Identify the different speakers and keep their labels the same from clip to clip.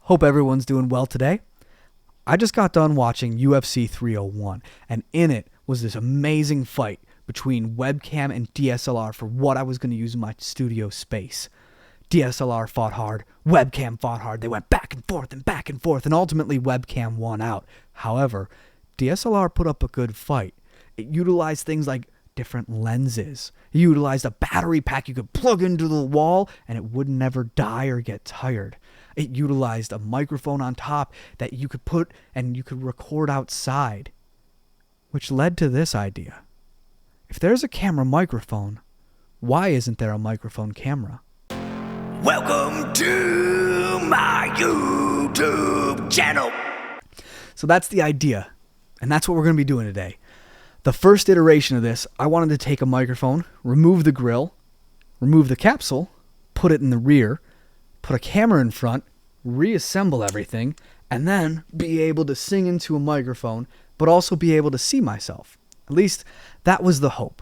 Speaker 1: Hope everyone's doing well today. I just got done watching UFC 301, and in it was this amazing fight between webcam and DSLR for what I was going to use in my studio space. DSLR fought hard, webcam fought hard. They went back and forth, and ultimately webcam won out. However, DSLR put up a good fight. It utilized things like different lenses. It utilized a battery pack you could plug into the wall and it would never die or get tired. It utilized a microphone on top that you could put and you could record outside, which led to this idea. If there's a camera microphone, why isn't there a microphone camera?
Speaker 2: Welcome to my YouTube channel.
Speaker 1: So that's the idea, and that's what we're going to be doing today. The first iteration of this, I wanted to take a microphone, remove the grill, remove the capsule, put it in the rear, put a camera in front, reassemble everything, and then be able to sing into a microphone, but also be able to see myself. At least that was the hope.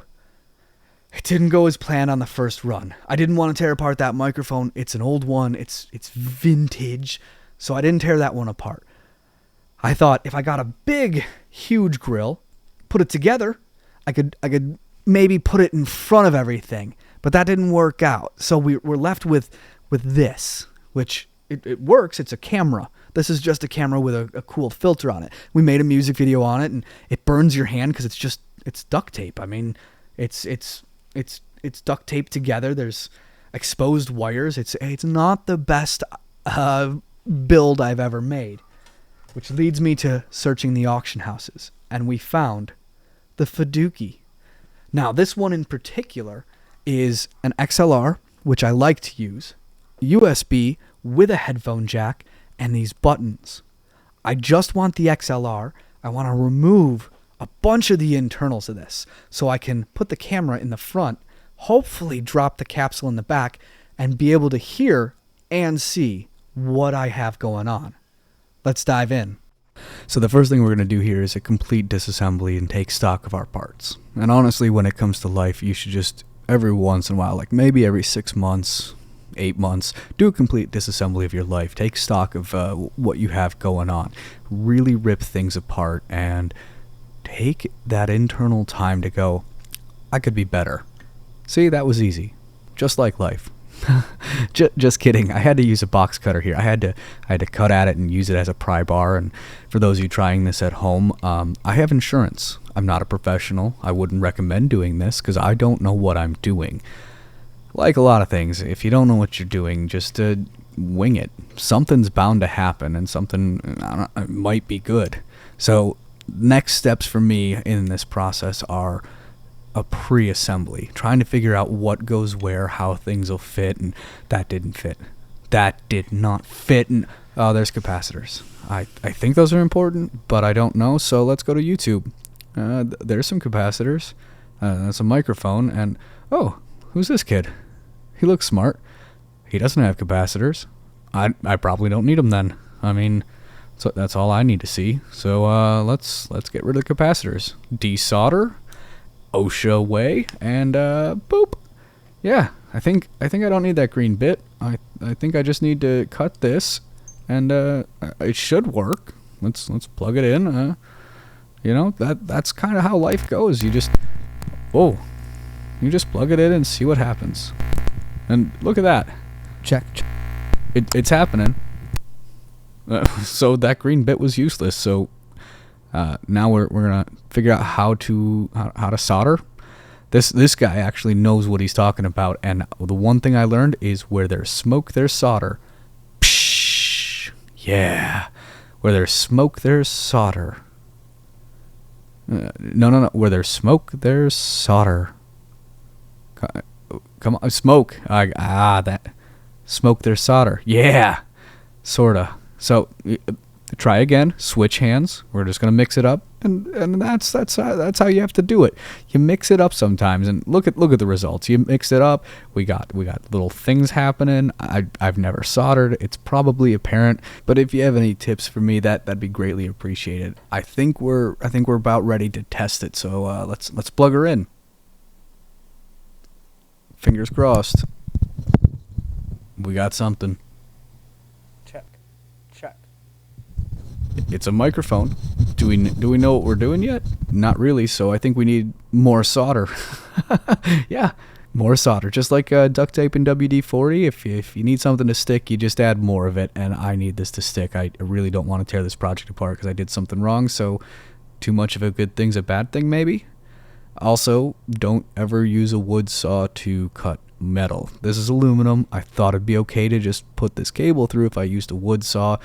Speaker 1: It didn't go as planned on the first run. I didn't want to tear apart that microphone. It's an old one. It's vintage, so I didn't tear that one apart. I thought if I got a big, huge grill, put it together, I could maybe put it in front of everything, but that didn't work out. So we're left with this, which it works. It's a camera. This is just a camera with a cool filter on it. We made a music video on it, and it burns your hand because it's duct tape. I mean, it's duct taped together. There's exposed wires. It's not the best build I've ever made, which leads me to searching the auction houses, and we found the F-Dookie. Now, this one in particular is an XLR, which I like to use, USB with a headphone jack, and these buttons. I just want the XLR. I want to remove a bunch of the internals of this so I can put the camera in the front, hopefully drop the capsule in the back, and be able to hear and see what I have going on. Let's dive in. So the first thing we're going to do here is a complete disassembly and take stock of our parts. And honestly, when it comes to life, you should just every once in a while, like maybe every 6 months, 8 months, do a complete disassembly of your life. Take stock of what you have going on. Really rip things apart and take that internal time to go, I could be better. See, that was easy. Just like life. Just kidding. I had to use a box cutter here. I had to cut at it and use it as a pry bar. And for those of you trying this at home, I have insurance. I'm not a professional. I wouldn't recommend doing this because I don't know what I'm doing. Like a lot of things, if you don't know what you're doing, just wing it. Something's bound to happen, and something might be good. So next steps for me in this process are a pre-assembly, trying to figure out what goes where, how things will fit, and that didn't fit. That did not fit, and oh, there's capacitors. I think those are important, but I don't know, so let's go to YouTube. There's some capacitors. That's a microphone, and oh, who's this kid? He looks smart. He doesn't have capacitors. I probably don't need them then. I mean, so that's all I need to see. So let's get rid of the capacitors. Desolder, OSHA way, and boop. Yeah, I think I don't need that green bit. I think I just need to cut this, and it should work. Let's plug it in. You know, that's kind of how life goes. You just plug it in and see what happens. And look at that. Check. It's happening. So that green bit was useless. So now we're gonna figure out how to solder. This guy actually knows what he's talking about. And the one thing I learned is where there's smoke, there's solder. Psh, yeah. Where there's smoke, there's solder. No. Where there's smoke, there's solder. Come on, smoke. That smoke, there's solder. Yeah, sorta. So try again. Switch hands. We're just gonna mix it up, and that's how you have to do it. You mix it up sometimes, and look at the results. You mix it up. We got little things happening. I've never soldered. It's probably apparent, but if you have any tips for me, that'd be greatly appreciated. I think we're about ready to test it. So let's plug her in. Fingers crossed. We got something.
Speaker 3: Check.
Speaker 1: it's a microphone. Do we know what we're doing yet? Not really, so I think we need more solder. Yeah, more solder. Just like duct tape and WD-40, if you need something to stick, you just add more of it, and I need this to stick. I really don't want to tear this project apart because I did something wrong, so too much of a good thing's a bad thing, maybe? Also, don't ever use a wood saw to cut metal. This is aluminum. I thought it'd be okay to just put this cable through if I used a wood saw,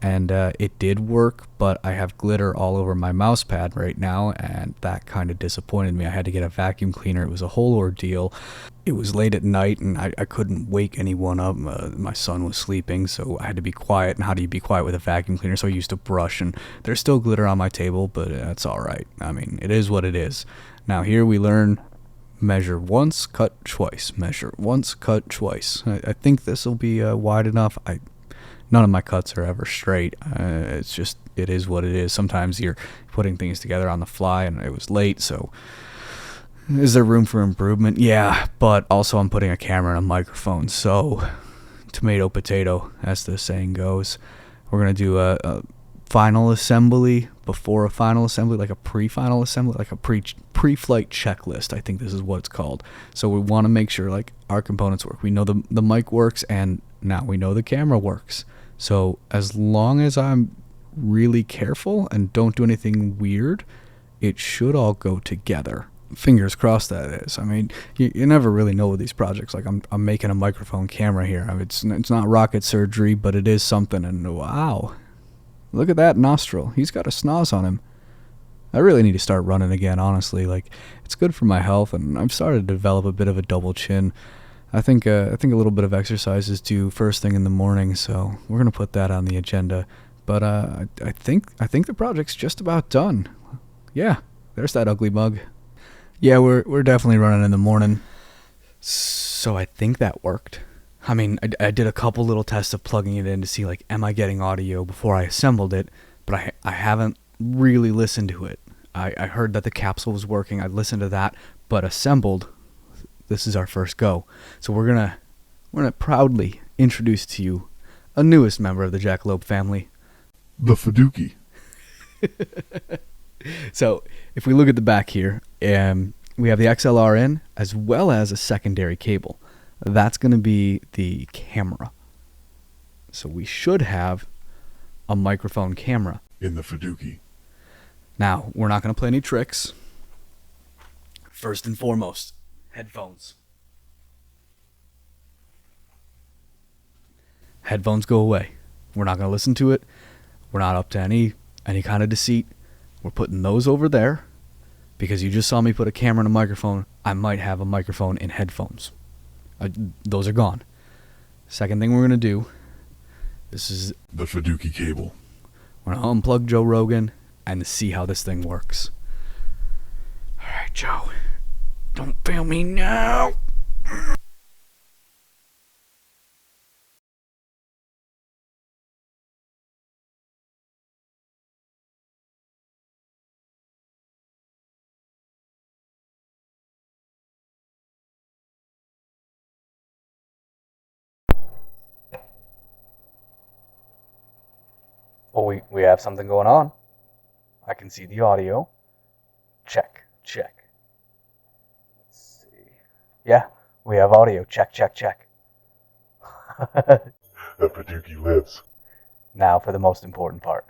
Speaker 1: and it did work, but I have glitter all over my mouse pad right now, and that kind of disappointed me. I had to get a vacuum cleaner. It was a whole ordeal. It was late at night, and I couldn't wake anyone up. My son was sleeping, so I had to be quiet, and how do you be quiet with a vacuum cleaner? So I used a brush, and there's still glitter on my table, but that's all right. I mean, it is what it is. Now here we learn measure once, cut twice. Measure once, cut twice. I think this will be wide enough. None of my cuts are ever straight. It's just, it is what it is. Sometimes you're putting things together on the fly, and it was late, so is there room for improvement? Yeah, but also I'm putting a camera and a microphone, so tomato, potato, as the saying goes. We're going to do a final assembly before a final assembly, like a pre-final assembly, like a pre-flight checklist. I think this is what it's called. So we want to make sure like our components work. We know the mic works, and now we know the camera works. So as long as I'm really careful and don't do anything weird, it should all go together. Fingers crossed, that is. I mean, you never really know with these projects. Like I'm making a microphone camera here. I mean, it's not rocket surgery, but it is something. And wow, look at that nostril. He's got a snoz on him. I really need to start running again, honestly. Like, it's good for my health, and I've started to develop a bit of a double chin. I think a little bit of exercise is due first thing in the morning, so we're gonna put that on the agenda. But I think the project's just about done. Yeah, there's that ugly mug. Yeah, we're definitely running in the morning. So I think that worked. I mean, I did a couple little tests of plugging it in to see, like, am I getting audio before I assembled it, but I haven't really listened to it. I heard that the capsule was working. I listened to that, but assembled, this is our first go. So we're gonna proudly introduce to you a newest member of the Jackalope family.
Speaker 3: The F-Dookie.
Speaker 1: So if we look at the back here, we have the XLR in as well as a secondary cable. That's going to be the camera. So we should have a microphone camera
Speaker 3: In the F-Dookie.
Speaker 1: Now, we're not going to play any tricks. First and foremost, headphones. Headphones go away. We're not going to listen to it. We're not up to any kind of deceit. We're putting those over there because you just saw me put a camera and a microphone. I might have a microphone in headphones. Those are gone. Second thing we're going to do, this is
Speaker 3: The F-Dookie cable.
Speaker 1: we're going to unplug Joe Rogan and see how this thing works. All right, Joe. Don't fail me now. Oh, we have something going on. I can see the audio. Check. Let's see. Yeah, we have audio. Check.
Speaker 3: The F-Dookie lives.
Speaker 1: Now for the most important part.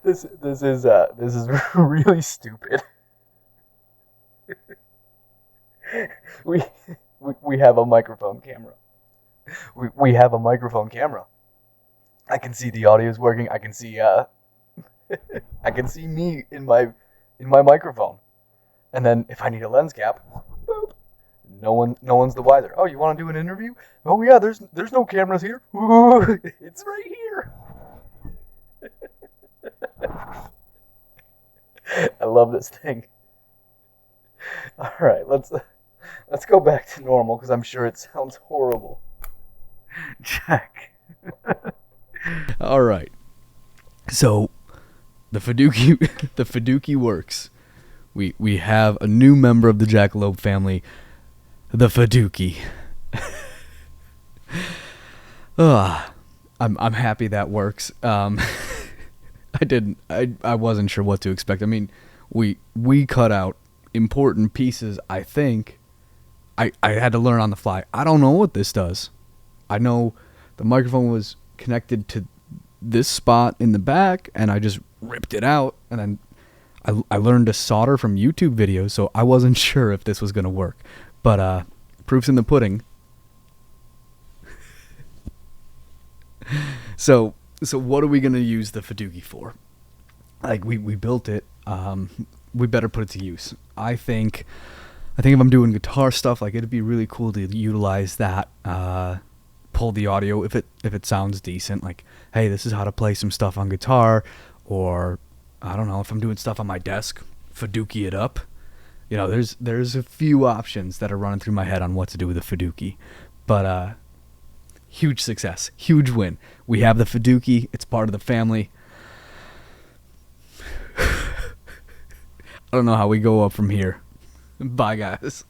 Speaker 1: This is really stupid. We have a microphone camera. We have a microphone camera. I can see the audio is working. I can see I can see me in my microphone. And then if I need a lens cap, boop, no one's the wiser. Oh, you want to do an interview? Oh yeah, there's no cameras here. Ooh, it's right here. I love this thing. All right, let's go back to normal because I'm sure it sounds horrible. Check. All right. So The F-Dookie, the F-Dookie works. We have a new member of the jackalope family, the F-Dookie. I'm happy that works. I wasn't sure what to expect. I mean, we cut out important pieces. I think I had to learn on the fly. I don't know what this does. I know the microphone was connected to this spot in the back, and I just ripped it out, and then I learned to solder from YouTube videos, so I wasn't sure if this was going to work. But proof's in the pudding. So what are we going to use the F-Dookie for? Like, we built it. We better put it to use. I think if I'm doing guitar stuff, like, it'd be really cool to utilize that, pull the audio if it sounds decent. Like, hey, this is how to play some stuff on guitar, or I don't know, if I'm doing stuff on my desk, F-Dookie it up. You know, there's a few options that are running through my head on what to do with the F-Dookie. But huge success, huge win. We have the F-Dookie. It's part of the family. I don't know how we go up from here. Bye, guys.